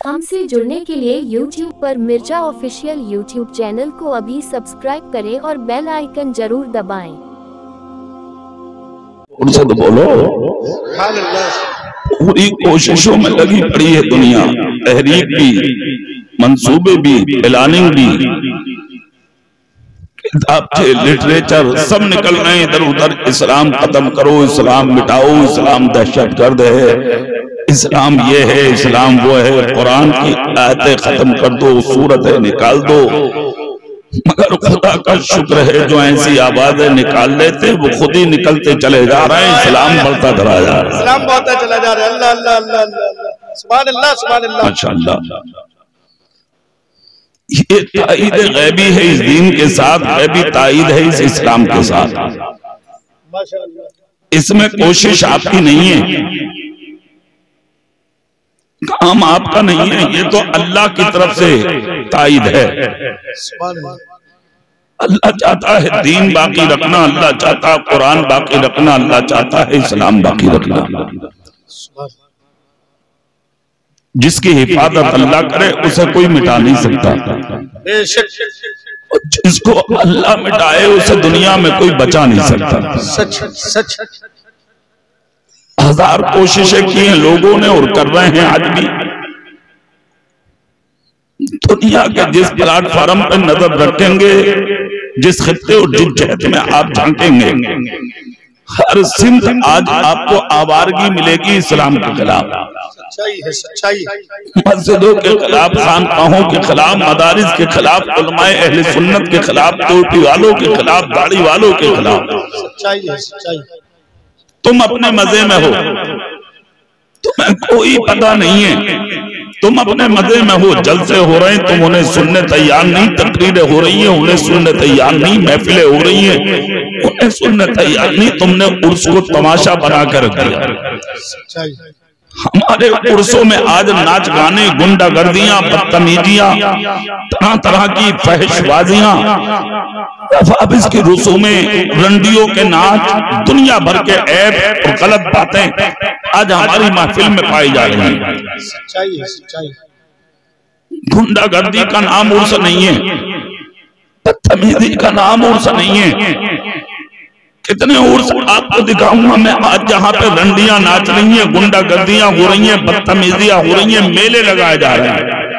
हमसे जुड़ने के लिए YouTube पर मिर्जा ऑफिशियल YouTube चैनल को अभी सब्सक्राइब करें और बेल आइकन जरूर दबाएं। उनसे तो बोलो, पूरी कोशिशों में लगी पड़ी है दुनिया, तहरीक भी, मंसूबे भी, प्लानिंग भी, किताब से लिटरेचर सब निकल रहे हैं इधर उधर। इस्लाम खत्म करो, इस्लाम मिटाओ, इस्लाम दहशतगर्द है, इस्लाम ये है, इस्लाम वो है, कुरान की आयतें खत्म कर दो, सूरतें निकाल दो। मगर खुदा का शुक्र है जो ऐसी आवाजें निकाल लेते वो खुद ही निकलते चले जा रहे हैं, इस्लाम बढ़ता चला जा रहा है, इस्लाम बढ़ता चला जा रहा है। अल्लाह अल्लाह अल्लाह अल्लाह, सुभान अल्लाह सुभान अल्लाह, माशाअल्लाह। ये ताईद गैबी है इस दीन के साथ, गैबी ताईद है इस इस्लाम के साथ। माशाअल्लाह, इसमें कोशिश आपकी नहीं है, काम आपका नहीं है, ये तो अल्लाह की तरफ से ताईद है। अल्लाह चाहता है दीन बाकी रखना, अल्लाह चाहता है कुरान बाकी रखना, अल्लाह चाहता है इस्लाम बाकी रखना। जिसकी हिफाजत अल्लाह करे उसे कोई मिटा नहीं सकता, जिसको अल्लाह मिटाए उसे दुनिया में कोई बचा नहीं सकता। सच सच, हजार कोशिशें की हैं लोगों ने और कर रहे हैं आज भी। दुनिया के जिस प्लेटफॉर्म पर नजर रखेंगे, जिस खित्ते और जिस जहत में आप झांकेंगे, हर सिमत आज आपको आवारगी मिलेगी इस्लाम के खिलाफ। सच्चाई है सच्चाई, मस्जिदों के खिलाफ, खानकाहों के खिलाफ, मदारिस के खिलाफ, उलमाए अहले सुन्नत के खिलाफ, टोपी वालों के खिलाफ, दाढ़ी वालों के खिलाफ। सच्चाई है सच्चाई। तुम अपने मजे में हो, तुम्हें कोई पता नहीं है, तुम अपने मजे में हो, जलसे हो रहे हैं, तुम उन्हें सुनने तैयार नहीं, तकरीरें हो रही हैं उन्हें सुनने तैयार नहीं, महफिलें हो रही हैं उन्हें सुनने तैयार नहीं, तुमने उर्स को तमाशा बना कर रख दिया। सच्चाई, हमारे उर्सों में आज नाच गाने, गुंडागर्दियां, बदतमीजियां, तरह तरह की फहशबाजियां, रफाबिस की रसूमें, रंडियों के नाच, दुनिया भर के ऐब और गलत बातें आज हमारी महफिल में पाई जा रही हैं। सच्चाई है सच्चाई। गुंडागर्दी का नाम उर्स नहीं है, बदतमीजी का नाम उर्स नहीं है। कितने उर्स आपको दिखाऊंगा मैं आज जहां पे रंडियां नाच रही हैं, गुंडागर्दियां हो रही हैं, बदतमीजियां हो रही हैं, मेले लगाए जा रहे हैं।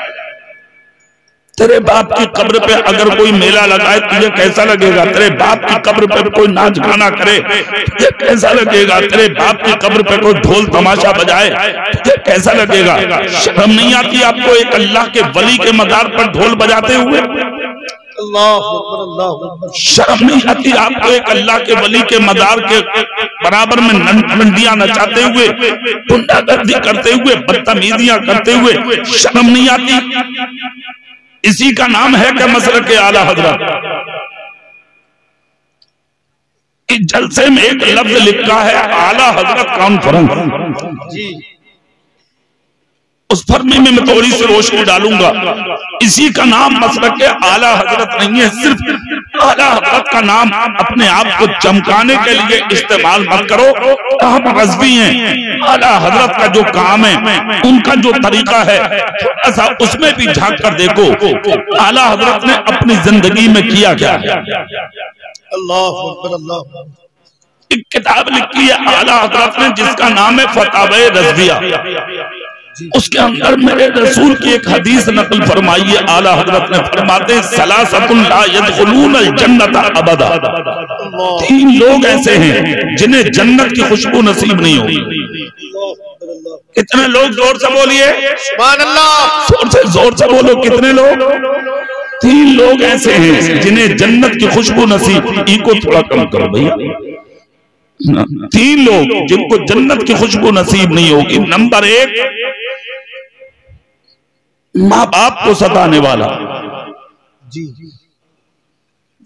तेरे बाप की कब्र पे अगर कोई मेला लगाए तुझे कैसा लगेगा? तेरे बाप की कब्र पे कोई नाच गाना करे तुझे कैसा लगेगा? तेरे बाप की कब्र पे कोई ढोल तमाशा बजाए तुझे कैसा लगेगा? शर्म नहीं आती आपको एक अल्लाह के वली के मजार पर ढोल बजाते हुए? शर्म नहीं आती आपको एक अल्लाह के वली के मजार के बराबर में नंडियां नचाते हुए, गुंडागर्दी करते हुए, बदतमीजियां करते हुए? शर्म नहीं आती? इसी का नाम है कि मसलक के आला हजरत। इस जलसे में एक लफ्ज लिखा है आला हजरत कॉन्फ्रेंस जी, उस पर में मैं थोड़ी सी रोशनी डालूंगा। इसी का नाम मसलक के आला हजरत नहीं है। सिर्फ आला हजरत का नाम अपने आप को चमकाने के लिए इस्तेमाल मत करो, हम गज़वी हैं। आला हजरत का जो काम है, उनका जो तरीका है, थोड़ा सा उसमें भी झांक कर देखो आला हजरत ने अपनी जिंदगी में किया क्या है। अल्लाह अकबर अल्लाह। एक किताब लिखी है आला हजरत ने जिसका नाम है फतावे रज़विया, उसके अंदर मेरे रसूल की एक हदीस नकल फरमाई है। आला हजरत ने फरमाते सलासतुन ला यदखुलूनल जन्नत अबदा, तीन लोग ऐसे हैं जिन्हें जन्नत की खुशबू नसीब नहीं होगी। कितने लोग? जोर से बोलिए सुभान अल्लाह, जोर से बोलो कितने लोग? तीन लोग ऐसे हैं जिन्हें जन्नत की खुशबू नसीब, इनको थोड़ा कम करो भैया। तीन लोग जिनको जन्नत की खुशबू नसीब नहीं होगी। नंबर एक, माँ बाप को सताने वाला जी,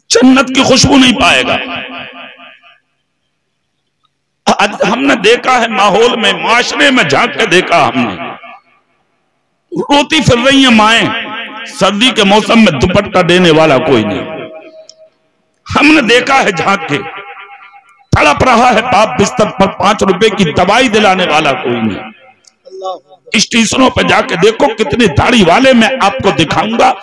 जन्नत की खुशबू नहीं पाएगा। आज हमने देखा है माहौल में, माशरे में झांक के देखा हमने, रोती फिर रही है माएं, सर्दी के मौसम में दुपट्टा देने वाला कोई नहीं। हमने देखा है झांक के, तड़प रहा है बाप बिस्तर पर, 5 रुपए की दवाई दिलाने वाला कोई नहीं। स्टेशनों पे जाके देखो कितने दाढ़ी वाले मैं आपको दिखाऊंगा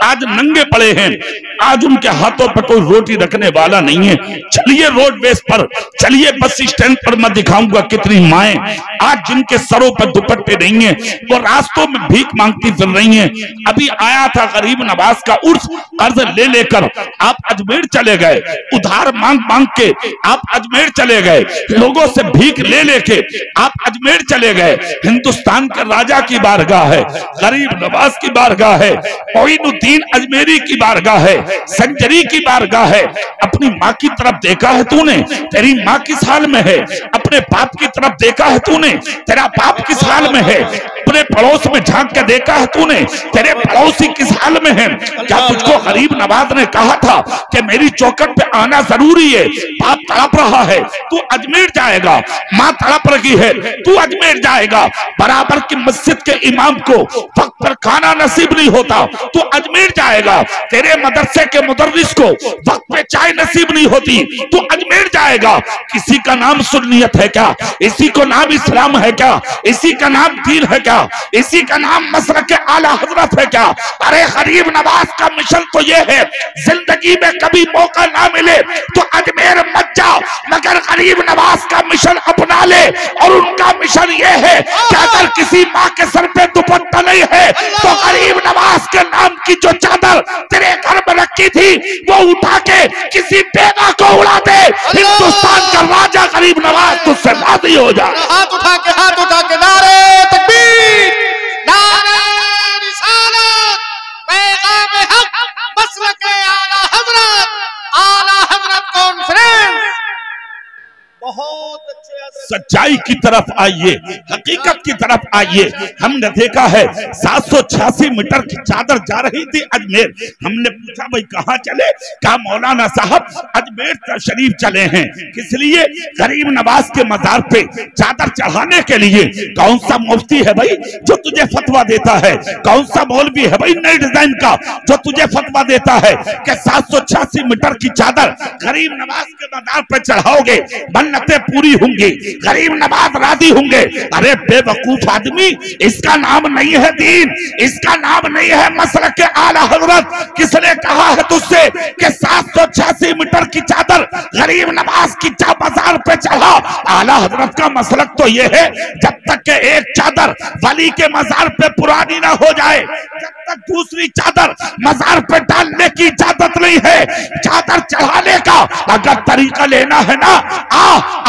आज नंगे पड़े हैं, आज उनके हाथों पर कोई रोटी रखने वाला नहीं है। चलिए रोडवेज पर, चलिए बस स्टैंड पर मैं दिखाऊंगा कितनी माएं आज जिनके सरों पर दुपट्टे नहीं है, वो रास्तों में भीख मांगती फिर रही हैं। अभी आया था गरीब नवाज का उर्स, कर्ज ले लेकर आप अजमेर चले गए, उधार मांग मांग के आप अजमेर चले गए, लोगों से भीख ले लेके आप अजमेर चले गए। हिंदुस्तान के राजा की बारगाह है, गरीब नवाज की बारगाह है, मोइनुद्दीन अजमेरी की बारगाह है, संजरी की बारगाह है। अपनी माँ की तरफ देखा है तूने, तेरी माँ किस हाल में है? अपने बाप की तरफ देखा है तूने, तेरा बाप किस हाल में है? अपने पड़ोस में झांक के देखा है तूने, तेरे पड़ोसी किस हाल में है? क्या तुझको गरीब नवाज ने कहा था कि मेरी चौखट पे आना जरूरी है? बाप तड़प रहा है, तू अजमेर जाएगा, माँ तड़प रही है, तू अजमेर जाएगा। बराबर की मस्जिद के इमाम को वक्त पर खाना नसीब नहीं होता, तू अजमेर जाएगा। तेरे मदरसे के मुदर्रिस को वक्त पे चाय नसीब नहीं होती, तू अजमेर जाएगा। किसी का नाम सुन्नियत है क्या? इसी को नाम इस्लाम है क्या? इसी का नाम दीन है क्या? इसी का नाम मसलक आला हजरत है क्या? अरे गरीब नवाज का मिशन तो ये है, जिंदगी में कभी मौका ना मिले तो अजमेर मत जा, मगर गरीब नवाज का मिशन अपना ले। और उनका मिशन ये है कि अगर किसी माँ के सर पे दुपट्टा नहीं है तो गरीब नवाज के नाम की जो चादर तेरे घर में रखी थी वो उठा के किसी बेवा को उड़ा दे। हिंदुस्तान का राजा गरीब नवाज तुझसे राजी हो जा। हाथ उठा के नारे तकबीर, नारे रिसालत, पैगाम हक, मसलक आला हजरत कॉन्फ्रेंस। बहुत अच्छे सच्चाई की तरफ आइए, हकीकत की तरफ आइए। हमने देखा है 786 मीटर की चादर जा रही थी अजमेर। हमने पूछा भाई कहाँ चले? कहा मौलाना साहब अजमेर शरीफ चले हैं। किस लिए? गरीब नवाज के मजार पे चादर चढ़ाने के लिए। कौन सा मुफ्ती है भाई जो तुझे फतवा देता है? कौन सा मौलवी है भाई नए डिजाइन का जो तुझे फतवा देता है कि 786 मीटर की चादर गरीब नवाज के मजार पे चढ़ाओगे, मन्नतें पूरी होंगी, गरीब नवाज राजी होंगे? अरे बेवकूफ आदमी, इसका नाम नहीं है दीन, इसका नाम नहीं है मसलक आला हजरत। किसने कहा है तुझसे कि 786 मीटर की चादर गरीब नवाज की मजार पे चढ़ा? आला हजरत का मसलक तो यह है जब तक के एक चादर वली के मजार पे पुरानी ना हो जाए, जब तक दूसरी चादर मजार पे डालने की इजाजत नहीं है। चादर चढ़ाने का अगर तरीका लेना है ना,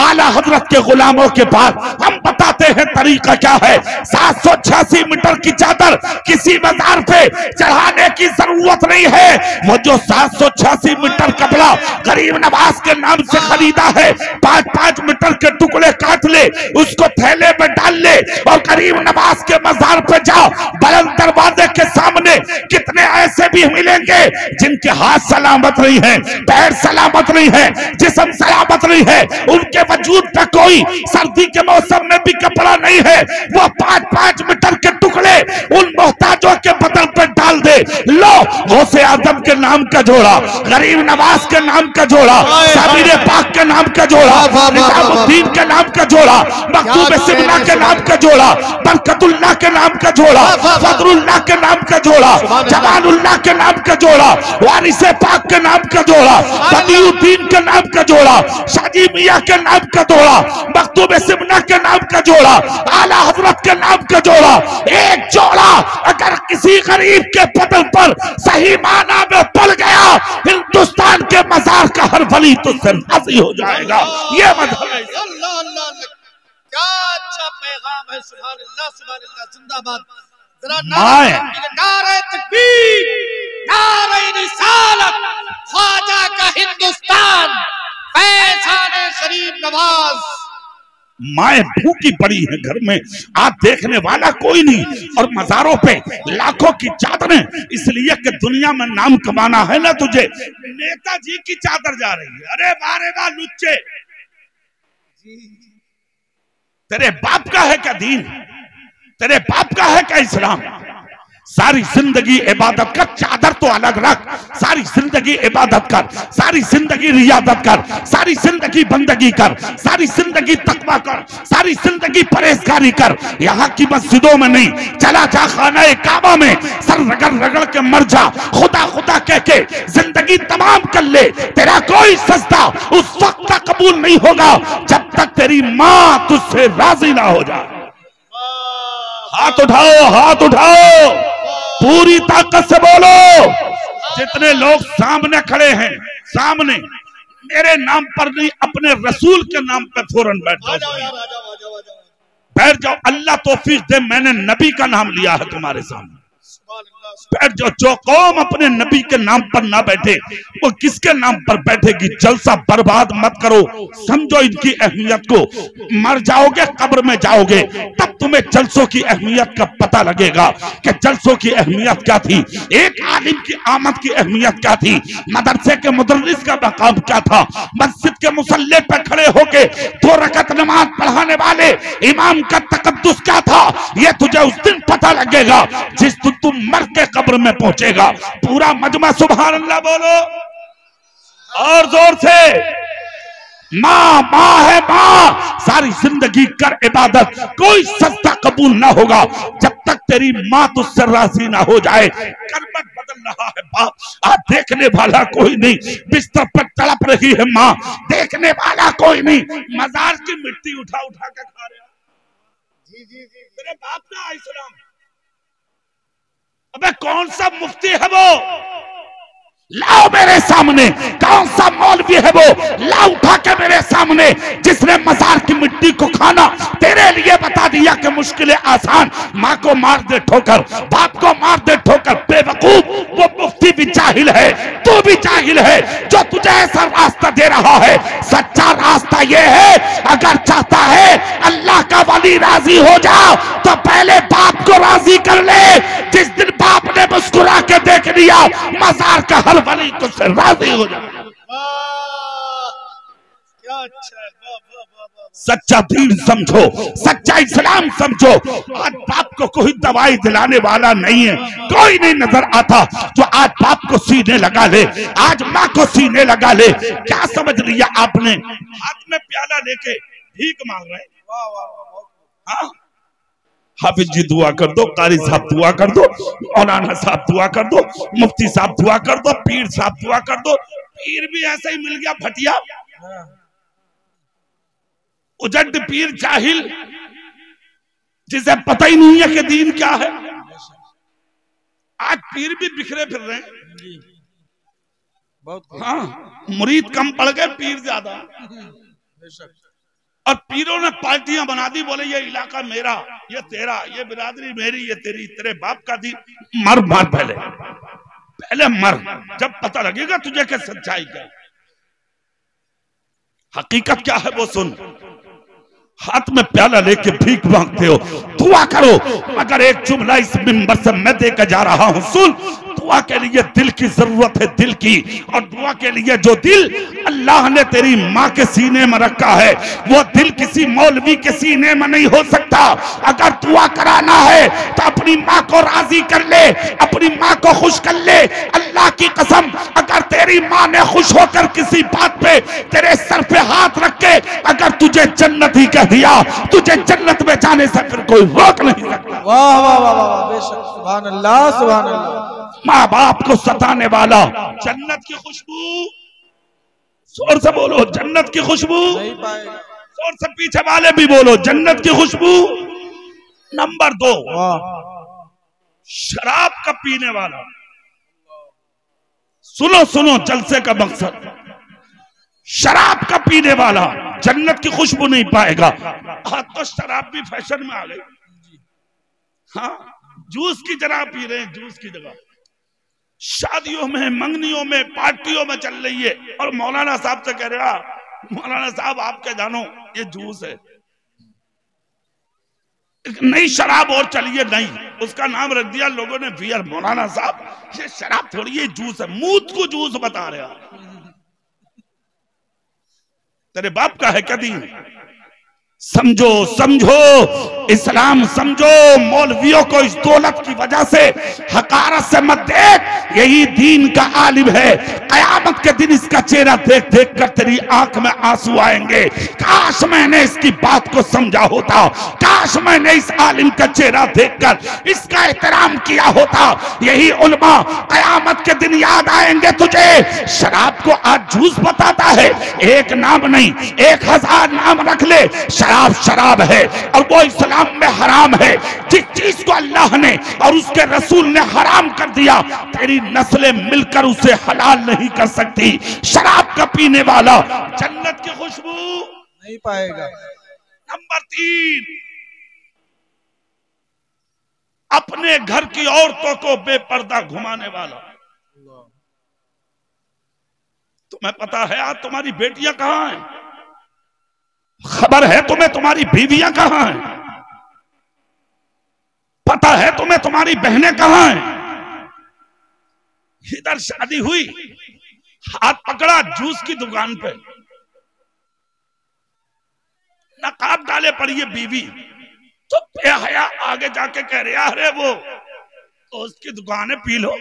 आला हजरत के गुलामों के पास हम बताते हैं तरीका क्या है। 786 मीटर की चादर किसी मजार पे चढ़ाने की जरूरत नहीं है। वो जो 786 मीटर कपड़ा गरीब नवाज के नाम से खरीदा है, 5-5 मीटर के टुकड़े काट ले, उसको थैले में डाल ले और गरीब नवाज के मजार पे जाओ। बुलंद दरवाजे के सामने कितने ऐसे भी मिलेंगे जिनके हाथ सलामत नहीं है, पैर सलामत नहीं है, जिस्म सलामत नहीं है, उनके वजूद पे कोई सर्दी के मौसम में भी कपड़ा नहीं है। वो 5-5 मीटर के टुकड़े उन मोहताजों के बदन पे डाल दे। लो गौसे आजम के नाम का जोड़ा, गरीब नवाज के नाम का जोड़ा, साबिर पाक के नाम का जोड़ा, निजामुद्दीन के नाम का जोड़ा, मखदूम सिबना के नाम का जोड़ा, बरकतुल्लाह के नाम का जोड़ा, फजरुल्लाह के नाम का जोड़ा, जमालुल्लाह के नाम का जोड़ा, वारिसे पाक के नाम का जोड़ा, बदियुद्दीन के नाम का जोड़ा, शाजी मियां के नाम का जोड़ा, मखदूम सिबना के नाम का जोड़ा, आला हजरत के नाम का जोड़ा। एक जोड़ा अगर किसी गरीब के बदन पर सही माना में पड़ गया, हिंदुस्तान के मजार का हर वली तो राजी हो जाएगा। ये मतलब है। क्या अच्छा पैगाम है। सुभान अल्लाह, सुभान अल्लाह, जिंदाबाद। जरा नारे तकबीर, नारे रिसालत, ख्वाजा का हिंदुस्तान, फैज़ाने गरीब नवाज। माए भूखी पड़ी है घर में, आप देखने वाला कोई नहीं, और मजारों पे लाखों की चादरें, इसलिए कि दुनिया में नाम कमाना है ना तुझे। नेताजी की चादर जा रही है। अरे बारे बा लुच्चे, तेरे बाप का है क्या दीन? तेरे बाप का है क्या इस्लाम? सारी जिंदगी इबादत कर, चादर तो अलग रख, सारी जिंदगी इबादत कर, सारी जिंदगी रियादत कर, सारी जिंदगी बंदगी कर, सारी जिंदगी तकवा कर, सारी जिंदगी परहेजगारी कर। यहाँ की मस्जिदों में नहीं, चला जा खाना काबा में, सर रगड़ रगड़ के मर जा, खुदा खुदा कह के जिंदगी तमाम कर ले, तेरा कोई सजदा उस वक्त तक कबूल नहीं होगा जब तक तेरी माँ तुझसे राजी ना हो जाए। हाथ उठाओ, हाथ उठाओ, पूरी ताकत से बोलो। जितने लोग सामने खड़े हैं, सामने मेरे नाम पर नहीं, अपने रसूल के नाम पे फौरन बैठ जाओ, बैठ जाओ। अल्लाह तौफीक दे, मैंने नबी का नाम लिया है तुम्हारे सामने, बैठ जाओ। जो कौम अपने नबी के नाम पर ना बैठे वो किसके नाम पर बैठेगी? जलसा बर्बाद मत करो, समझो इनकी अहमियत को। मर जाओगे, कब्र में जाओगे, तब तुम्हें जलसों की अहमियत का पता लगेगा कि जलसों की अहमियत क्या थी, एक आलिम की आमद की अहमियत क्या थी, मदरसे के मुदर्रिस का मकाम क्या था, मस्जिद के मुसल्ले पर खड़े होके 2 रकात नमाज पढ़ाने वाले इमाम का तकद्दुस क्या था। यह तुझे उस दिन पता लगेगा जिस दिन तुम मर के कब्र में पहुंचेगा। पूरा मजमा सुभान अल्लाह बोलो और जोर से। माँ माँ है माँ, सारी जिंदगी कर इबादत, कोई सस्ता कबूल ना होगा जब तक तेरी माँ तुझसे राजी ना हो जाए। करबत बदल रहा है बाप, आज देखने वाला कोई नहीं, बिस्तर पर तड़प रही है माँ, देखने वाला कोई नहीं, मजार की मिट्टी उठा उठा के खा रहा। मेरे बाप का इस्लाम, अबे कौन सा मुफ्ती है वो, लाओ मेरे सामने। कौन सा मौलवी है वो, लाओ उठा के मेरे सामने, जिसने मजार की मिट्टी को खाना तेरे लिए बता दिया कि मुश्किलें आसान। माँ को मार दे ठोकर, बाप को मार दे ठोकर, बेवकूफ। वो मुफ्ती भी जाहिल है, तू भी जाहिल है जो तुझे ऐसा रास्ता दे रहा है। सच्चा रास्ता ये है, अगर चाहता है अल्लाह का वली राजी हो जाओ तो पहले बाप को राजी कर ले। जिस दिन बाप ने मुस्कुरा के देख लिया मजार का हर वली तुझसे राजी हो जाए। क्या अच्छा है, सच्चा दीन समझो, सच्चा इस्लाम समझो। आज बाप को कोई दवाई दिलाने वाला नहीं है, कोई नहीं नजर आता जो आज बाप को सीने लगा ले, आज माँ को सीने लगा ले। क्या समझ लिया आपने? हाथ में प्याला लेके भीख मांग रहे हैं। हाँ, हाफिज जी दुआ कर दो, कारी साहब दुआ कर दो, मौलाना साहब दुआ कर दो, मुफ्ती साहब दुआ कर दो, पीर साहब दुआ कर दो। पीर भी ऐसा ही मिल गया फटिया, उजड पीर जाहिल, जिसे पता ही नहीं है कि दीन क्या है। आज पीर भी बिखरे फिर रहे हैं। हाँ, मुरीद कम पड़ गए, पीर ज्यादा। और पीरों ने पार्टियां बना दी, बोले ये इलाका मेरा, ये तेरा, ये बिरादरी मेरी, ये तेरी, तेरे बाप का दी। मर मर पहले, पहले मर, जब पता लगेगा तुझे कि सच्चाई क्या, हकीकत क्या है वो सुन। हाथ में प्याला लेके भीख मांगते हो, दुआ करो। अगर एक जुमला इस मिंबर से मैं देकर जा रहा हूं, सुन। दुआ के लिए दिल की जरूरत है, दिल की। और दुआ के लिए जो दिल अल्लाह ने तेरी माँ के सीने में रखा है, वो दिल किसी मौलवी के सीने में नहीं हो सकता। अगर दुआ कराना है तो अपनी माँ को राजी कर ले, अपनी माँ को खुश कर ले। अल्लाह की कसम, अगर तेरी माँ ने खुश होकर किसी बात पे तेरे सर पे हाथ रख के अगर तुझे जन्नत ही कह दिया, तुझे जन्नत में जाने से फिर कोई रोक नहीं सकता। वाह वाह वाह वाह, बेशक, सुभान अल्लाह, सुभान अल्लाह। माँ बाप को सताने वाला, जन्नत की खुशबू, जोर से बोलो जन्नत की खुशबू, जोर से पीछे वाले भी बोलो जन्नत की खुशबू। नंबर 2, शराब का पीने वाला। सुनो सुनो जलसे का मकसद, शराब का पीने वाला जन्नत की खुशबू नहीं पाएगा। हाँ, तो शराब भी फैशन में आ गई। हाँ, जूस की जगह पी रहे हैं, जूस की जगह शादियों में, मंगनियों में, पार्टियों में चल रही है। और मौलाना साहब से कह रहा, मौलाना साहब आप क्या जानो ये जूस है, नई शराब और चलिए, नहीं, उसका नाम रख दिया लोगों ने बियर। मौलाना साहब ये शराब थोड़ी है, जूस है। मूत को जूस बता रहा, तेरे बाप का है क्या दीन? समझो समझो, इस्लाम समझो। मौलवियों को इस दौलत की वजह से हकारत से मत देख, यही दीन का आलिम है। कयामत के दिन इसका चेहरा देख देख कर तेरी आंख में आंसू आएंगे। काश मैंने इसकी बात को समझा होता, काश मैंने इस आलिम का चेहरा देखकर इसका एहतराम किया होता। यही उलमा कयामत के दिन याद आएंगे तुझे। शराब को आज जूस बताता है, एक नाम नहीं 1000 नाम रख ले, शराब शराब है और वो इस्लाम में हराम है। जिस चीज को अल्लाह ने और उसके रसूल ने हराम कर दिया, तेरी नस्लें मिलकर उसे हलाल नहीं कर सकती। शराब का पीने वाला जन्नत की खुशबू नहीं पाएगा। नंबर 3, अपने घर की औरतों को बेपर्दा घुमाने वाला। तुम्हें पता है आज तुम्हारी बेटियां कहां हैं? खबर है तुम्हें तुम्हारी बीवियां कहां हैं? पता है तुम्हें तुम्हारी बहनें कहां हैं? इधर शादी हुई, हाथ पकड़ा जूस की दुकान पे, नकाब डाले पड़ी है बीवी, तो बेहया आगे जाके कह रहे अरे वो तो उसकी दुकान है, पी लो।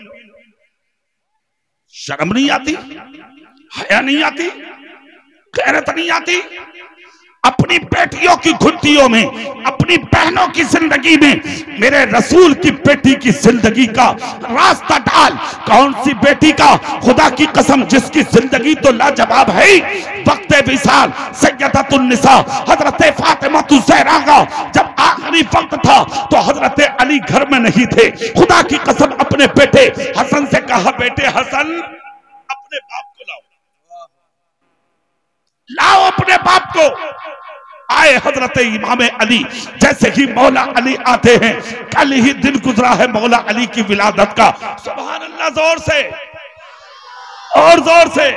शर्म नहीं आती? हया नहीं आती? गैरत नहीं आती? अपनी बेटियों की घुट्टियों में, अपनी बहनों की जिंदगी में मेरे रसूल की बेटी की जिंदगी का रास्ता डाल। कौन सी बेटी का? खुदा की कसम जिसकी जिंदगी तो लाजवाब है। वक्त विसाल सैयदतुन निसा हजरत फातिमा ज़हरा का जब आखिरी वक्त था तो हजरत अली घर में नहीं थे। खुदा की कसम अपने बेटे हसन से कहा, बेटे हसन अपने बाप को लाओ, लाओ अपने बाप को। आए हजरत इमाम अली। जैसे ही मौला अली आते हैं, कल ही दिन गुजरा है मौला अली की विलादत का। सुभान अल्लाह, जोर से और जोर से।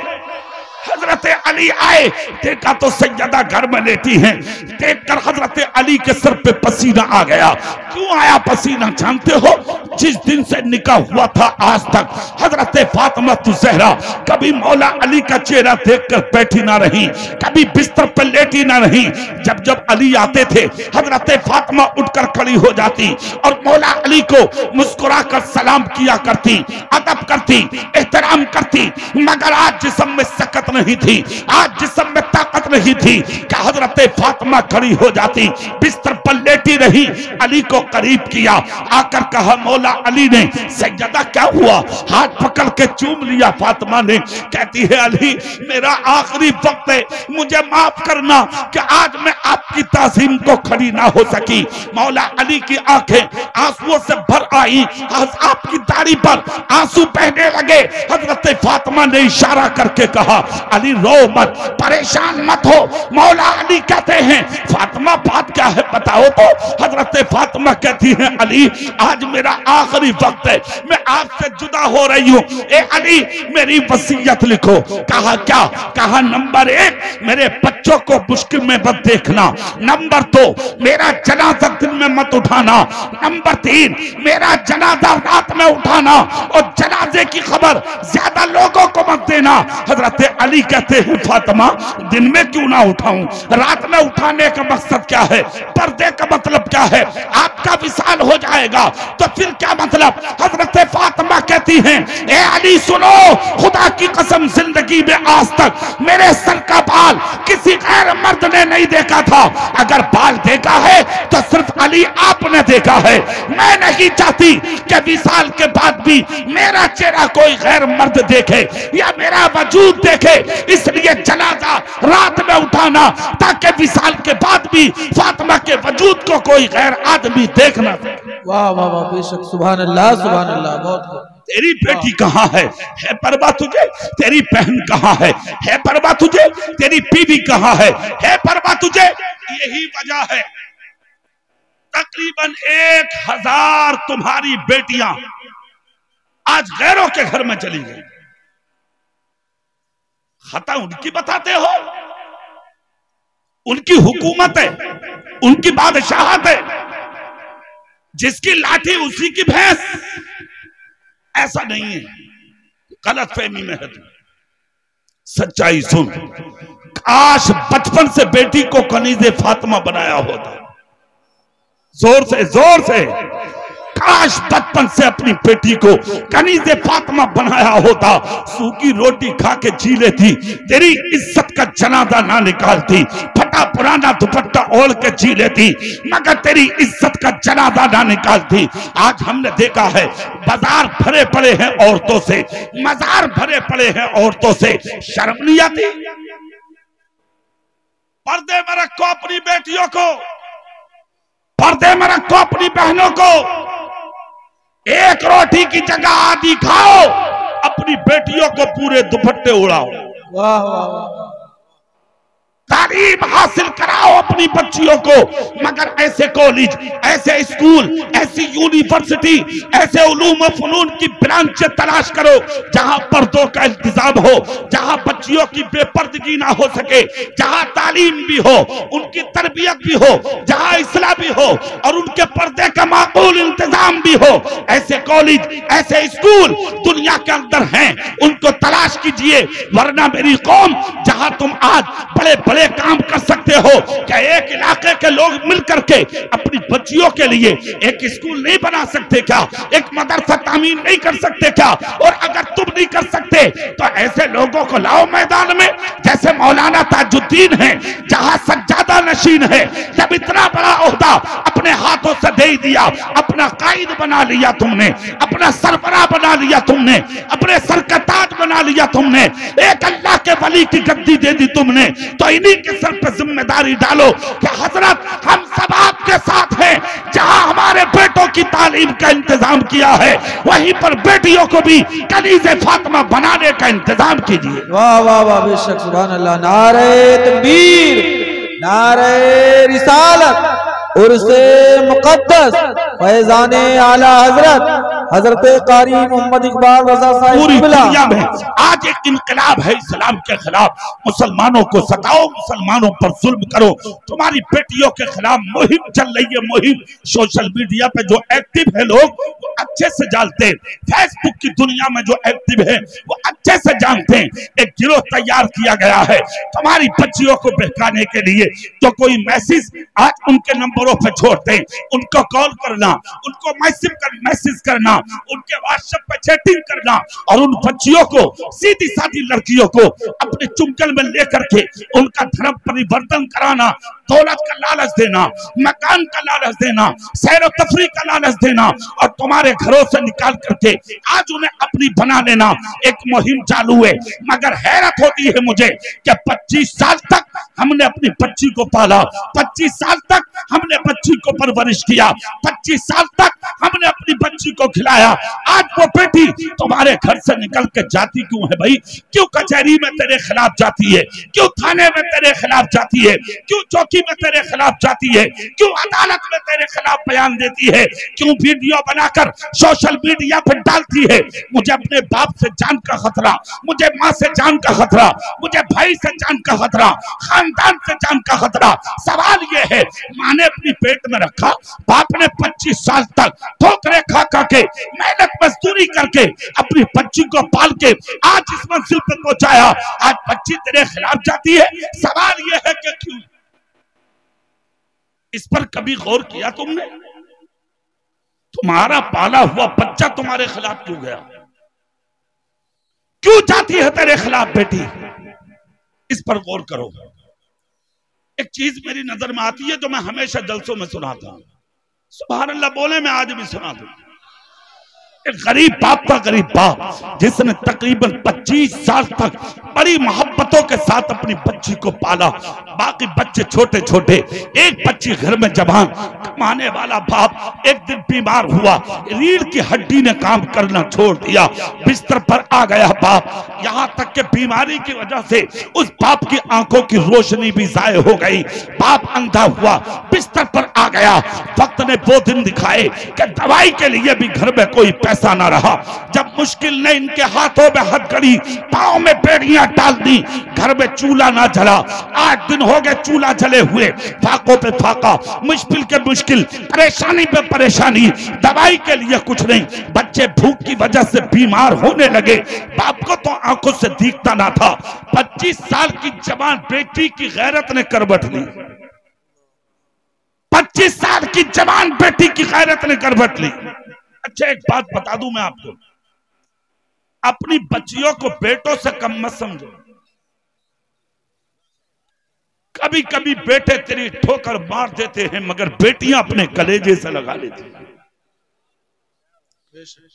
हजरत अली आए, देखा तो सैयदा घर में लेटी हैं। देखकर हजरत अली के सर पे पसीना आ गया। क्यों आया पसीना जानते हो? जिस दिन से निकाह हुआ था आज तक हजरत फातिमा ज़हरा कभी मौला अली का चेहरा देखकर बैठी ना रही, कभी बिस्तर पर लेटी ना रही। जब जब अली आते थे हजरत फातिमा उठकर खड़ी हो जाती और मौला अली को मुस्कुरा कर सलाम किया करती, अदब करती, एहतराम करती। मगर आज जिस्म में सकत नहीं थी, आज जिस्म में ताकत नहीं थी कि हजरत फातिमा खड़ी हो जाती, बिस्तर पर लेटी रही। अली को करीब किया, आकर कहा मौला अली ने, सैयदा क्या हुआ? हाथ पकड़ के चूम लिया फातिमा ने। कहती है अली मेरा आखिरी वक्त है, मुझे माफ करना कि आज मैं आपकी ताज़ीम को खड़ी ना हो सकी। मौला अली की आंखें आंसुओं से भर आई, आपकी दाढ़ी पर आंसू बहने लगे। हजरत फातिमा ने इशारा करके कहा अली रो मत, परेशान मत हो। मौला अली कहते हैं फातिमा बात क्या है बताओ तो। हजरत फातिमा कहती है अली आज मेरा आखिरी वक्त है, मैं आपसे जुदा हो रही हूँ। ए अली मेरी वसीयत लिखो। कहा क्या? कहा नंबर 1 मेरे बच्चों को मुश्किल में मत देखना, नंबर 2 मेरा जनाजा दिन में मत उठाना, नंबर 3 मेरा जनाजा रात में उठाना और जनाजे की खबर ज्यादा लोगों को मत देना। हजरत अली कहते हैं फातिमा दिन में क्यों ना उठाऊं, रात में उठाने का मकसद क्या है? पर्दे का मतलब क्या है? आपका विसाल हो जाएगा तो फिर क्या मतलब? हजरत फातिमा कहती हैं ए अली सुनो, खुदा की कसम जिंदगी में आज तक मेरे सर का बाल किसी गैर मर्द ने नहीं देखा था। अगर बाल देखा है तो सिर्फ अली आपने देखा है। मैं नहीं चाहती कि विसाल के बाद भी मेरा चेहरा कोई गैर मर्द देखे या मेरा वजूद देखे, इसलिए जनाजा रात में उठाना ताकि विसाल के बाद भी फातिमा के वजूद को कोई गैर आदमी देखना। वाह वाह वाह, बेशक, सुभान अल्लाह सुभान अल्लाह। बहुत तेरी बेटी कहाँ है परवाह तुझे? तेरी बहन कहाँ है परवाह तुझे? तेरी बीवी कहाँ है परवाह तुझे? यही वजह है तकरीबन 1000 तुम्हारी बेटियां आज गैरों के घर में चली गई। खता उनकी बताते हो, उनकी हुकूमत है, उनकी बादशाहत है, जिसकी लाठी उसी की भैंस। ऐसा नहीं है, गलत फहमी में है तू। सच्चाई सुन, काश बचपन से बेटी को कनीज़े फातिमा बनाया होता। जोर से काश बचपन से अपनी बेटी को कनीज़े फातिमा बनाया होता। सूखी रोटी खा के जी लेती, तेरी इज्जत का जनाजा ना निकालती, फटा पुराना दुपट्टा ओढ़ के जी लेती, मगर तेरी इज्जत का जनाजा ना निकालती। आज हमने देखा है बाजार भरे पड़े हैं औरतों से, मजार भरे पड़े हैं औरतों से। शर्म नहीं आती? पर्दे में रखो अपनी बेटियों को, पर्दे में रखो अपनी बहनों को। एक रोटी की जगह आधी खाओ, अपनी बेटियों को पूरे दुपट्टे उड़ाओ। वाह वाह वाह। तालीम हासिल कराओ अपनी बच्चियों को, मगर ऐसे कॉलेज, ऐसे स्कूल, ऐसी यूनिवर्सिटी, ऐसे उलूम व फनून की ब्रांच तलाश करो जहां पर्दों का इंतजाम हो, जहां बच्चियों की बेपर्दगी ना हो सके, जहां तालीम भी हो, उनकी तरबियत भी हो, जहां इस्लाह भी हो और उनके पर्दे का माकूल इंतजाम भी हो। ऐसे कॉलेज, ऐसे स्कूल दुनिया के अंदर हैं, उनको तलाश कीजिए। वरना मेरी कौम, जहां तुम आज बड़े बड़े काम कर सकते हो, क्या एक इलाके के लोग मिलकर के अपनी बच्चियों के लिए एक स्कूल नहीं बना सकते क्या? एक मदरसा तामीर नहीं कर सकते क्या? और अगर तुम नहीं कर सकते तो ऐसे लोगों को लाओ मैदान में, जैसे मौलाना ताजुद्दीन है, जहां सज्जादा नशीन है। जब इतना बड़ा ओहदा अपने हाथों से दे दिया, अपना कायद बना लिया तुमने, अपना सरबराह बना लिया तुमने, अपने सर का ताज बना लिया तुमने, एक अल्लाह के वली की गद्दी दे दी तुमने, तो इन्हीं के सर पर जिम्मेदारी डालो कि हजरत हम सब आपके साथ हैं। जहां हमारे बेटों की तालीम का इंतजाम किया है, वहीं पर बेटियों को भी कनीज़े फातिमा बनाने का इंतजाम कीजिए। वाह वाह वाह, बेशक सुभान अल्लाह। नारे तकबीर, नारे रिसालत, उर्से मुक़द्दस, फैज़ाने आला हजरत कारी मोहम्मद इकबाल रज़ा साहिब। पूरी दुनिया में आज एक इनकलाब है इस्लाम के खिलाफ। मुसलमानों को सताओ, मुसलमानों पर जुल्म करो। तुम्हारी बेटियों के खिलाफ मुहिम चल रही है, मुहिम। सोशल मीडिया पे जो एक्टिव है लोग वो अच्छे से जानते हैं, फेसबुक की दुनिया में जो एक्टिव है वो अच्छे से जानते हैं। एक गिरोह तैयार किया गया है तुम्हारी बच्चियों को बहकाने के लिए। तो कोई मैसेज आज उनके नंबरों पे छोड़ते हैं, उनको कॉल करना, उनको मैसेज करना, उनके व्हाट्सएप पे चैटिंग करना और उन बच्चियों को, सीधी सादी लड़कियों को अपने चुंगल में लेकर के उनका धर्म परिवर्तन कराना, दौलत का लालच देना, मकान का लालच देना, सैर और तफरी का लालच देना और तुम्हारे घरों से निकाल करके आज उन्हें अपनी बना लेना। एक मुहिम चालू है। मगर हैरत होती है मुझे कि 25 साल तक हमने अपनी बच्ची को पाला, 25 साल तक हमने बच्ची को परवरिश किया, 25 साल तक हमने अपनी बच्ची को खिलाया। आज वो बेटी तुम्हारे घर से निकल के जाती क्यों है भाई? क्यों कचहरी में तेरे खिलाफ जाती है? क्यों थाने में तेरे खिलाफ जाती है? क्यों चौकी में तेरे खिलाफ जाती है? क्यों अदालत में तेरे खिलाफ बयान देती है? क्यों वीडियो बनाकर सोशल मीडिया पर डालती है? मुझे अपने बाप से जान का खतरा, मुझे माँ से जान का खतरा, मुझे भाई से जान का खतरा, खानदान से जान का खतरा। सवाल ये है, माँ ने अपनी पेट में रखा, बाप ने 25 साल तक ठोकरे खा खा के मेहनत मजदूरी करके अपनी बच्ची को पाल के आज इस मंजिल पर पहुंचाया। आज बच्ची तेरे खिलाफ जाती है। सवाल यह है कि क्यों? इस पर कभी गौर किया तुमने? तुम्हारा पाला हुआ बच्चा तुम्हारे खिलाफ क्यों गया? क्यों जाती है तेरे खिलाफ बेटी? इस पर गौर करो। एक चीज मेरी नजर में आती है जो मैं हमेशा जलसों में सुनाता हूं, सुभान अल्लाह बोले मैं आज भी सुना दूं। एक गरीब बाप था, गरीब बाप जिसने तकरीबन 25 साल तक बड़ी मोहब्बतों के साथ अपनी बच्ची को पाला। बाकी बच्चे छोटे छोटे, एक बच्ची घर में जवान कमाने वाला बाप एक दिन बीमार हुआ, रीढ़ की हड्डी ने काम करना छोड़ दिया, बिस्तर पर आ गया बाप। यहाँ तक के बीमारी की वजह से उस बाप की आंखों की रोशनी भी जाये हो गई। बाप अंधा हुआ, बिस्तर पर आ गया। वक्त ने वो दिन दिखाए कि दवाई के लिए भी घर में कोई पैसा ना रहा। जब मुश्किल ने इनके हाथों में हथकड़ी, पांव में बेड़ियां डाल दी, घर में चूल्हा ना जला। 8 दिन हो गए चूल्हा जले हुए, फाकों पे फाका, मुश्किल के मुश्किल, परेशानी पे परेशानी, दवाई के लिए कुछ नहीं। बच्चे भूख की वजह से बीमार होने लगे। बाप को तो आंखों से दिखता ना था। 25 साल की जवान बेटी की गैरत ने करवट ली। 25 साल की जवान बेटी की गैरत ने करवट ली। अच्छा एक बात बता दूं मैं आपको, अपनी बच्चियों को बेटों से कम मत समझो। कभी कभी बेटे तेरी ठोकर मार देते हैं मगर बेटियां अपने कलेजे से लगा लेती हैं।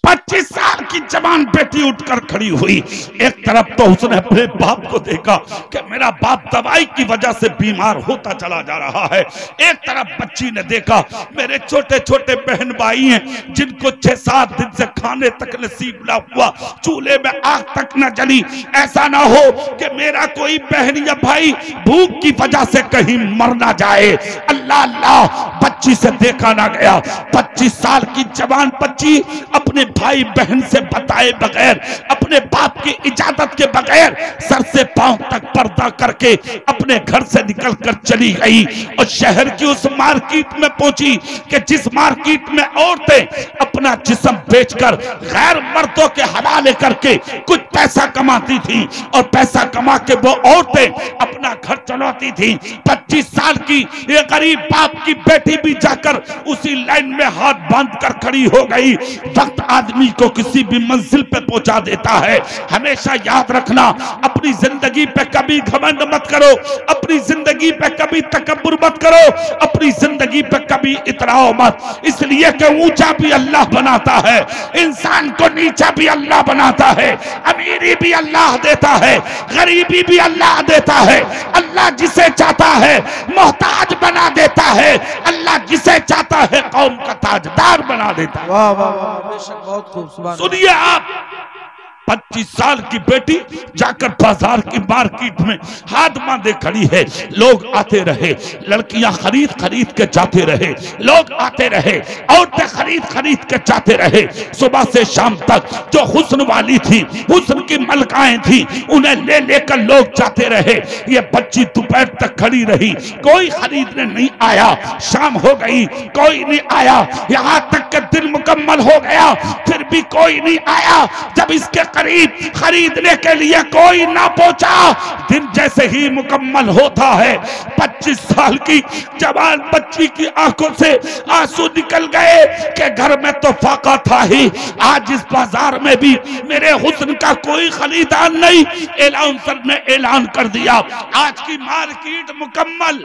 25 साल की जवान बेटी उठकर खड़ी हुई। एक तरफ तो उसने अपने बाप को देखा कि मेरा बाप दवाई की वजह से बीमार होता चला जा रहा है, एक तरफ बच्ची ने देखा मेरे छोटे छोटे बहन भाई हैं जिनको 6-7 दिन से खाने तक नसीब ना हुआ, चूल्हे में आग तक न जली। ऐसा ना हो कि मेरा कोई बहन या भाई भूख की वजह से कहीं मर ना जाए। अल्लाह अल्लाह, बच्ची से देखा ना गया। 25 साल की जवान बच्ची अपने भाई बहन से बताए बगैर, अपने बाप की इजाजत के बगैर सर से पांव तक पर्दा करके अपने घर से निकलकर चली गई और शहर की उस मार्केट में पहुंची कि जिस मार्केट में औरतें अपना जिस्म बेचकर गैर मर्दों के हवाले करके कुछ पैसा कमाती थी और पैसा कमा के वो औरतें अपना घर चलाती थी। 25 साल की ये गरीब बाप की बेटी भी जाकर उसी लाइन में हाथ बांध कर खड़ी हो गई। वक्त आदमी को किसी भी मंजिल पे पहुंचा देता है। हमेशा याद रखना, अपनी जिंदगी पे कभी घमंड मत करो, अपनी जिंदगी पे कभी तकब्बुर मत करो, अपनी जिंदगी पे कभी इतराओ मत। इसलिए कि ऊंचा भी अल्लाह बनाता है, इंसान को नीचा भी अल्लाह बनाता है, अमीरी भी अल्लाह देता है, गरीबी भी अल्लाह देता है। अल्लाह जिसे चाहता है मोहताज बना देता है, अल्लाह जिसे चाहता है कौम का ताजदार बना देता है। वाह वाह वाह, बेशक बहुत खूब। सुनिए आप, 25 साल की बेटी जाकर बाजार की मार्केट में हाथ बांधे खड़ी है। लोग आते रहे, लड़कियां खरीद खरीद के जाते रहे, लोग आते रहे, औरतें खरीद खरीद के जाते रहे। सुबह से शाम तक जो हुस्न वाली थी, हुस्न की मलकाएं थी, उन्हें ले लेकर लोग जाते रहे। ये बच्ची दोपहर तक खड़ी रही, कोई खरीदने नहीं आया। शाम हो गई, कोई नहीं आया, यहां तक कि दिन मुकम्मल हो गया, फिर भी कोई नहीं आया। जब इसके करीब खरीदने के लिए कोई ना पहुंचा, दिन जैसे ही मुकम्मल होता है, 25 साल की जवान बच्ची की आंखों से आंसू निकल गए कि घर में तो फाका था ही, आज इस बाजार में भी मेरे हुस्न का कोई खरीदार नहीं। एलाउंसर ने ऐलान कर दिया, आज की मार्केट मुकम्मल।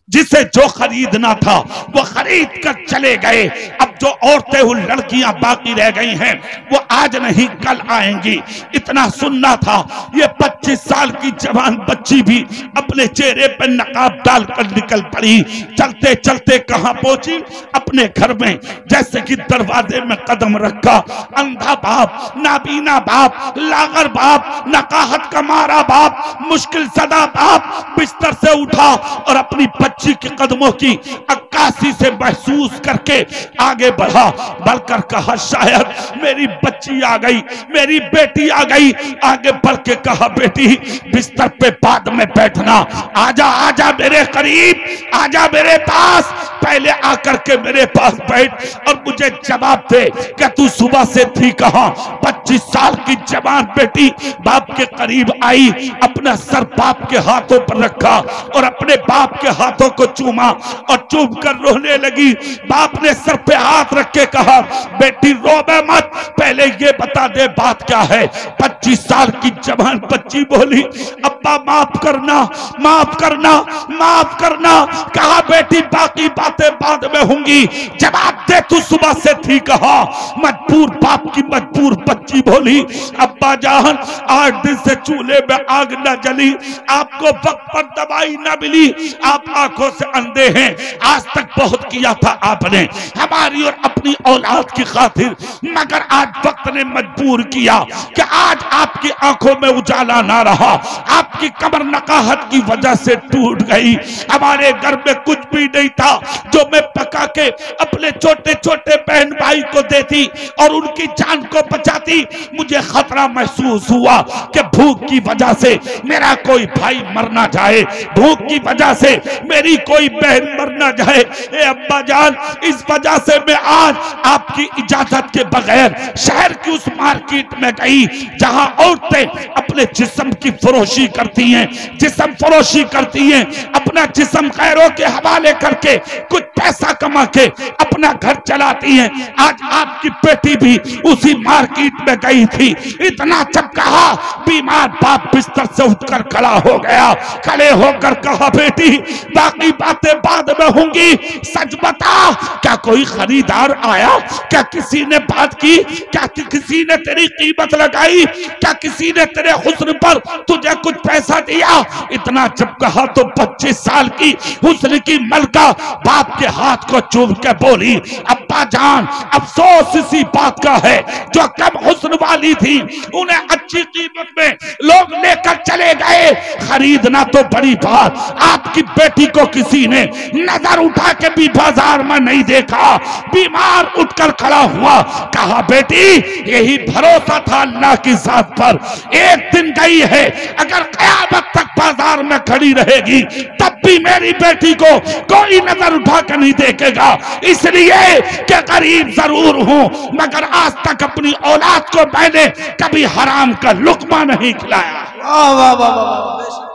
जिसे जो खरीदना था वो खरीद कर चले गए। अब जो औरतें उन लड़कियां बाकी रह गई हैं वो आज नहीं कल आएंगी। इतना सुनना था। ये 25 साल की जवान बच्ची भी अपने चेहरे पर नकाब डालकर निकल पड़ी। चलते चलते कहां पहुंची? अपने घर में। जैसे कि दरवाजे में कदम रखा, अंधा बाप, नाबीना बाप, लागर बाप, नकाहत का मारा बाप, मुश्किल सदा बाप बिस्तर से उठा और अपनी बच्ची के कदमों की अक्कासी से महसूस करके आगे बढ़ा। बढ़कर कहा, शायद मेरी बच्ची आ गई, मेरी बेटी आ गई। आगे बढ़ के कहा, बेटी बिस्तर पे बाद में बैठना, आजा आजा मेरे करीब, आजा मेरे पास, पहले आकर के मेरे पास बैठ और मुझे जवाब दे कि तू सुबह से थी कहां। 25 साल की जवान बेटी बाप के करीब आई, अपना सर बाप के हाथों पर रखा और अपने बाप के हाथों को चूमा और चूम कर रोने लगी। बाप ने सर पे हाथ रख के कहा, बेटी रोवे मत, पहले ये बता दे बात क्या है। 25 साल की जवान बच्ची बोली, अब्बा माफ करना, माफ करना, माफ करना। कहा, बेटी बाकी बातें बाद में होंगी, जवाब दे तू सुबह से थी कहा। मजबूर बाप की मजबूर बच्ची बोली, अब्बा जान 8 दिन से चूल्हे में आग न जली, आपको वक्त पर दवाई न मिली, आप आंखों से अंधे हैं, आज तक बहुत किया था आपने, हमारी और अपनी अपनी औलाद की खातिर, मगर आज वक्त ने मजबूर किया कि आज आपकी आंखों में उजाला ना रहा, आपकी कमर नकाहत की वजह से टूट गई। हमारे घर में कुछ भी नहीं था जो मैं पका के अपने छोटे छोटे बहन भाई को देती और उनकी जान को बचाती। मुझे खतरा महसूस हुआ कि भूख की वजह से मेरा कोई भाई मर ना जाए, भूख की वजह से मेरी कोई बहन मर ना जाए। ए अब्बा जान, इस वजह से मैं आज आपकी इजाजत के बगैर शहर की उस मार्केट में गई जहां औरतें अपने जिस्म की फरोशी करती हैं, जिस्म फरोशी करती हैं, अपना जिस्म गैरों के हवाले करके कुछ पैसा कमा के अपना घर चलाती हैं। आज आपकी बेटी भी उसी मार्केट में गई थी, इतना जब कहा बीमार बाप बिस्तर से उठकर खड़ा हो गया, खड़े होकर कहा बेटी बाकी बातें बाद में होंगी, सच बता क्या कोई खरीदार आया, क्या किसी ने बात की, क्या किसी ने तेरी कीमत लगाई, क्या किसी ने तेरे हुस्न पर तुझे कुछ पैसा दिया। इतना जब कहा तो 25 साल की हुस्न की मलका बाप के हाथ को चूम के बोली अब्बा जान अफसोस इसी बात का है जो कम हुस्न वाली थी उन्हें अच्छी कीमत में लोग लेकर चले गए, खरीदना तो बड़ी बात, आपकी बेटी को किसी ने नजर उठा के भी बाजार में नहीं देखा। बीमार उठकर खड़ा हुआ, कहा बेटी यही भरोसा था अल्लाह की जात पर, एक दिन गई है, अगर कयामत तक बाजार में खड़ी रहेगी तब भी मेरी बेटी को कोई नजर उठा कर नहीं देखेगा, इसलिए कि गरीब जरूर हूं मगर आज तक अपनी औलाद को मैंने कभी हराम का लुकमा नहीं खिलाया। वाह वाह वाह वाह।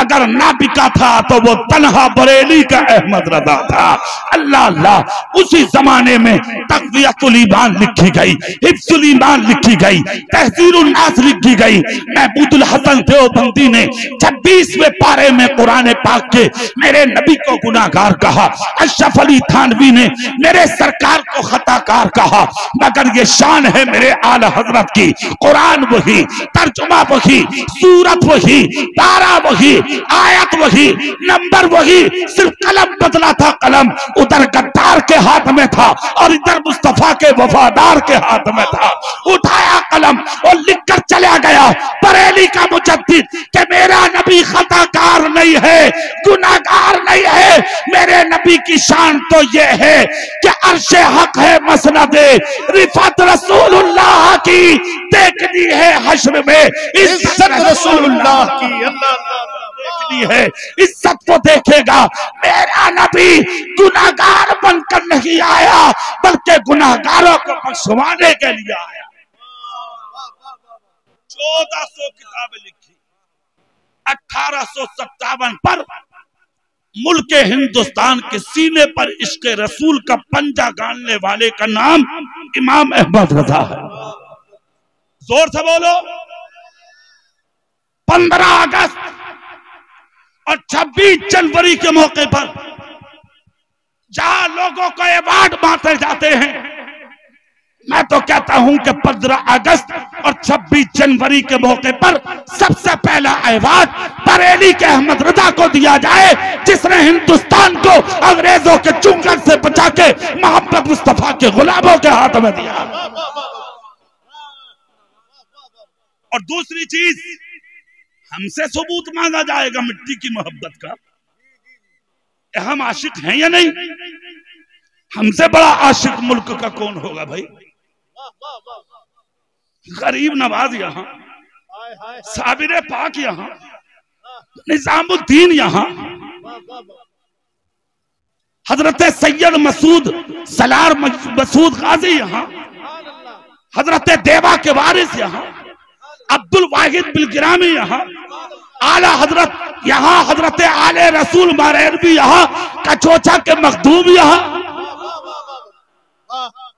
अगर ना बिका था तो वो तन्हा बरेली का अहमद रजा था। अल्लाह अल्लाह, उसी जमाने में तक़वियतुल ईमान लिखी गई, हिफ्जुल ईमान लिखी गई, तहसीरुन नास लिखी गई। महमूदुल हसन देवबंदी ने 26वें पारे में कुरान पाक के मेरे नबी को गुनाहगार कहा, अशरफ अली थानवी ने मेरे सरकार को खताकार कहा, मगर ये शान है मेरे आला हजरत की, कुरान वही, तर्जुमा वही, सूरत वही, पारा वही, आयत वही, नंबर वही, सिर्फ कलम बदला था। कलम उधर गद्दार के हाथ में था और इधर मुस्तफा के वफादार के हाथ में था। उठाया कलम और लिखकर चला गया बरेली का मुजद्दिद कि मेरा नबी खताकार नहीं है, गुनाहगार नहीं है, मेरे नबी की शान तो ये है कि अर्शे हक है मसनदे रिफत रसूलुल्लाह की, देखनी है हश्र में इज्जत रसूलुल्लाह की, अल्लाह देखनी है, इज्जत को देखेगा। मेरा नबी गुनाहगार बनकर नहीं आया बल्कि गुनाहगारों को बख्शवाने के लिए आया। 1400 किताबें लिखी, 1857 पर मुल्क हिंदुस्तान के सीने पर इश्क रसूल का पंजा गाड़ने वाले का नाम इमाम अहमद रजा है। जोर से बोलो। 15 अगस्त और 26 जनवरी के मौके पर जहां लोगों को अवार्ड बांटे जाते हैं, मैं तो कहता हूं कि 15 अगस्त और 26 जनवरी के मौके पर सबसे पहला अवार्ड बरेली के अहमद रजा को दिया जाए, जिसने हिंदुस्तान को अंग्रेजों के चुंगल से बचा के मोहम्मद मुस्तफा के गुलामों के हाथ में दिया। और दूसरी चीज, हमसे सबूत मांगा जाएगा मिट्टी की मोहब्बत का, हम आशिक हैं या नहीं? हमसे बड़ा आशिक मुल्क का कौन होगा भाई? गरीब नवाज यहाँ, साबिर पाक यहाँ, निजामुद्दीन यहाँ, हजरत सैयद मसूद सलार मसूद गाजी यहाँ, हजरत देवा के वारिस यहाँ, अब्दुल वाहिद बिलगिरामी यहाँ, आला हजरत यहाँ, हजरत आले रसूल मारेरवी यहाँ, कचोचा के मखदूम यहाँ,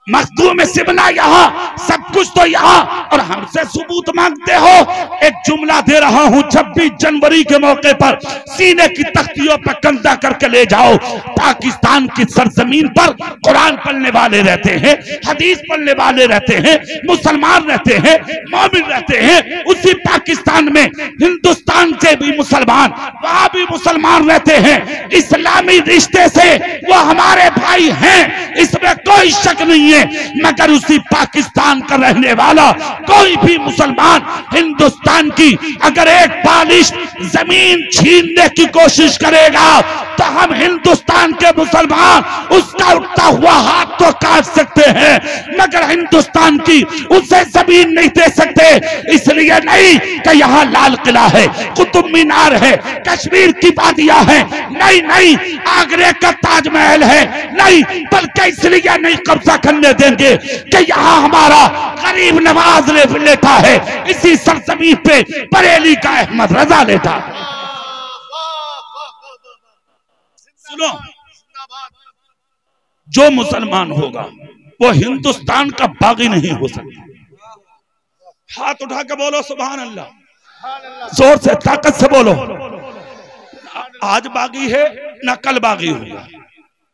मखदूम सिबना यहाँ, सब कुछ तो यहाँ और हमसे सबूत मांगते हो। एक जुमला दे रहा हूं, 26 जनवरी के मौके पर सीने की तख्तियों पर कंधा करके ले जाओ। पाकिस्तान की सरजमीन पर कुरान पढ़ने वाले रहते हैं, हदीस पढ़ने वाले रहते हैं, मुसलमान रहते हैं, मोमिन रहते हैं। उसी पाकिस्तान में हिंदुस्तान से भी मुसलमान, वहां भी मुसलमान रहते हैं। इस्लामी रिश्ते से वो हमारे भाई हैं, इसमें कोई शक नहीं है। मगर उसी पाकिस्तान का रहने वाला कोई भी मुसलमान हिंदुस्तान की अगर एक बालिश जमीन छीनने की कोशिश करेगा तो हम हिंदुस्तान के मुसलमान उसका उठता हुआ हाथ तो काट सकते हैं, मगर हिंदुस्तान की उसे जमीन नहीं दे सकते। इसलिए नहीं कि यहाँ लाल किला है, कुतुब मीनार है, कश्मीर की वादियां हैं, नहीं नहीं, आगरे का ताजमहल है, नहीं, बल्कि इसलिए नहीं कब्जा करने देंगे कि यहाँ हमारा गरीब नवाज लेटा है, इसी सरजमीन पे बरेली का अहमद रजा लेटा। सुनो, जो मुसलमान होगा वो हिंदुस्तान का बागी नहीं हो सकता। हाथ उठा के बोलो सुभान अल्लाह, जोर से ताकत से बोलो। आज बागी है ना कल बागी होगा,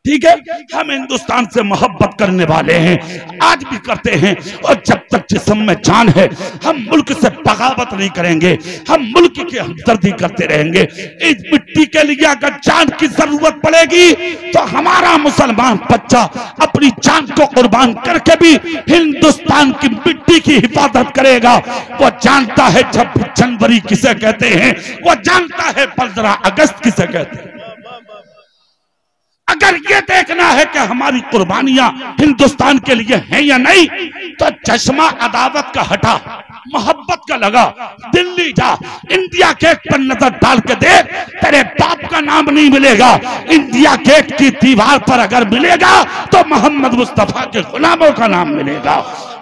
ठीक है। हम हिंदुस्तान से मोहब्बत करने वाले हैं, आज भी करते हैं, और जब तक जिस्म में जान है हम मुल्क से बगावत नहीं करेंगे, हम मुल्क की हमदर्दी करते रहेंगे। इस मिट्टी के लिए अगर जान की जरूरत पड़ेगी तो हमारा मुसलमान बच्चा अपनी जान को कुर्बान करके भी हिंदुस्तान की मिट्टी की हिफाजत करेगा। वो जानता है 26 जनवरी किसे कहते हैं, वो जानता है 15 अगस्त किसे कहते हैं। अगर ये देखना है कि हमारी कुर्बानियां हिंदुस्तान के लिए हैं या नहीं, तो चश्मा अदावत का हटा, मोहब्बत का लगा। दिल्ली जा, इंडिया गेट पर नजर डाल के देख, तेरे बाप का नाम नहीं मिलेगा। इंडिया गेट की दीवार पर अगर मिलेगा तो मोहम्मद मुस्तफा के गुलामों का नाम मिलेगा।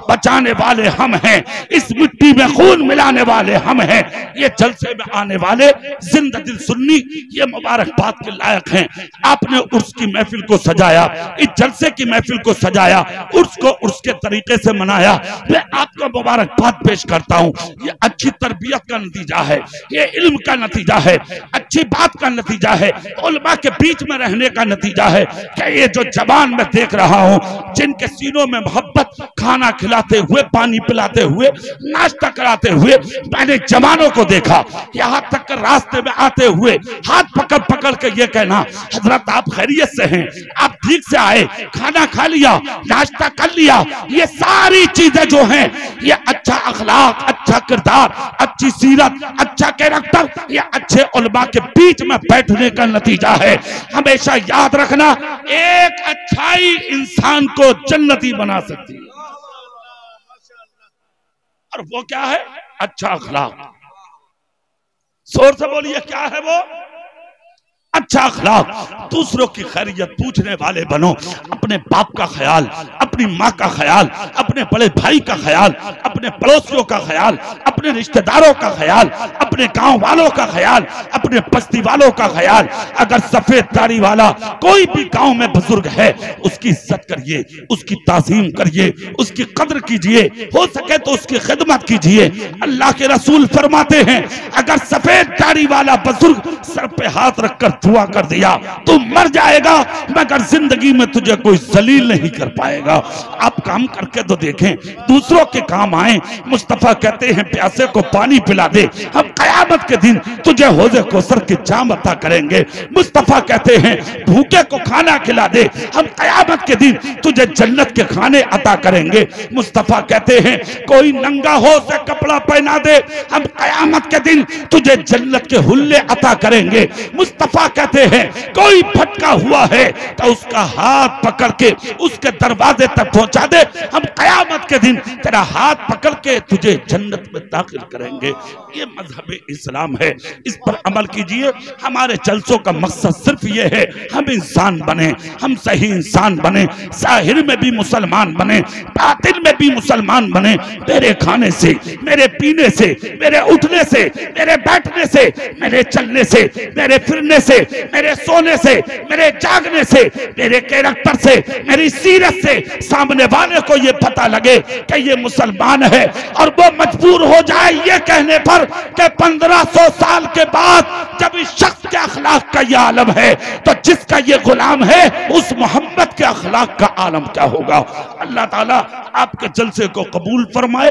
बचाने वाले हम हैं, इस मिट्टी में खून मिलाने वाले हम हैं। ये जलसे में आने वाले जिंदा दिल सुन्नी ये मुबारकबाद के लायक हैं। आपने उर्स की महफिल को सजाया, इस जलसे की महफिल को सजाया, उर्स को उर्स के तरीके से मनाया। मैं आपको मुबारकबाद पेश करता हूँ। ये अच्छी तरबियत का नतीजा है, ये इल्म का नतीजा है, अच्छी बात का नतीजा है, उलमा के बीच में रहने का नतीजा है। कि ये जो जवान मैं देख रहा हूँ, जिनके सीनों में मोहब्बत, खाना खिलाते हुए, पानी पिलाते हुए, नाश्ता कराते हुए मैंने जवानों को देखा। यहाँ तक रास्ते में आते हुए हाथ पकड़ पकड़ के ये कहना, हजरत आप खैरियत से हैं, आप ठीक से आए, खाना खा लिया, नाश्ता कर लिया। ये सारी चीजें जो हैं, ये अच्छा अखलाक, अच्छा किरदार, अच्छी सीरत, अच्छा कैरेक्टर, ये अच्छे उलमा के बीच में बैठने का नतीजा है। हमेशा याद रखना, एक अच्छाई इंसान को जन्नती बना सकती है, और वो क्या है? अच्छा अखलाक। जोर से बोलिए, क्या है वो? अच्छा अखलाक। दूसरों की खैरियत पूछने वाले बनो। अपने बाप का ख्याल, अपनी माँ का ख्याल, अपने बड़े भाई का ख्याल, अपने पड़ोसियों का ख्याल, अपने रिश्तेदारों का ख्याल, अपने गांव वालों का ख्याल, अपने बस्ती वालों का ख्याल। अगर सफेद दाढ़ी वाला कोई भी गांव में बुजुर्ग है, उसकी इज्जत करिए, उसकी ताज़ीम करिए, उसकी कद्र कीजिए, हो सके तो उसकी खिदमत कीजिए। अल्लाह के रसूल फरमाते हैं, अगर सफेद दाढ़ी वाला बुजुर्ग सर पे हाथ रखकर दुआ कर दिया तू मर जाएगा, मगर जिंदगी में तुझे कोई जलील नहीं कर पाएगा। आप काम करके तो देखें, दूसरों के काम आए। मुस्तफा कहते हैं, प्यासे को पानी पिला दे, हम कयामत के दिन तुझे हौज़े कौसर की जाम अता करेंगे। मुस्तफा कहते हैं, भूखे को खाना खिला दे, हम कयामत के दिन तुझे जन्नत के खाने अता करेंगे। मुस्तफा कहते हैं, कोई नंगा हो उसे कपड़ा पहना दे, हम कयामत के दिन तुझे जन्नत के हुल्ले अता करेंगे। मुस्तफा कहते हैं, कोई भटका हुआ है तो उसका हाथ पकड़ के उसके दरवाजे तक पहुंचा दे, हम कयामत के दिन तेरा हाथ पकड़ के तुझे जन्नत में दाखिल करेंगे। ये मजहब इस्लाम है, इस पर अमल कीजिए। हमारे जलसों का मकसद सिर्फ ये है, हम इंसान बने, हम सही इंसान बने, जाहिर में भी मुसलमान बने, बातिन में भी मुसलमान बने। मेरे खाने से, मेरे पीने से, मेरे उठने से, मेरे बैठने से, मेरे चलने से, मेरे फिरने से मेरे सोने से, मेरे जागने से, मेरे कैरेक्टर से, मेरी सीरत से सामने वाले को ये पता लगे कि ये मुसलमान है, और वो मजबूर हो जाए ये कहने पर कि 1500 साल के बाद जब इस शख्स के अखलाक का ये आलम है तो जिसका ये गुलाम है उस मोहम्मद के अखलाक का आलम क्या होगा। अल्लाह ताला आपके जलसे को कबूल फरमाए।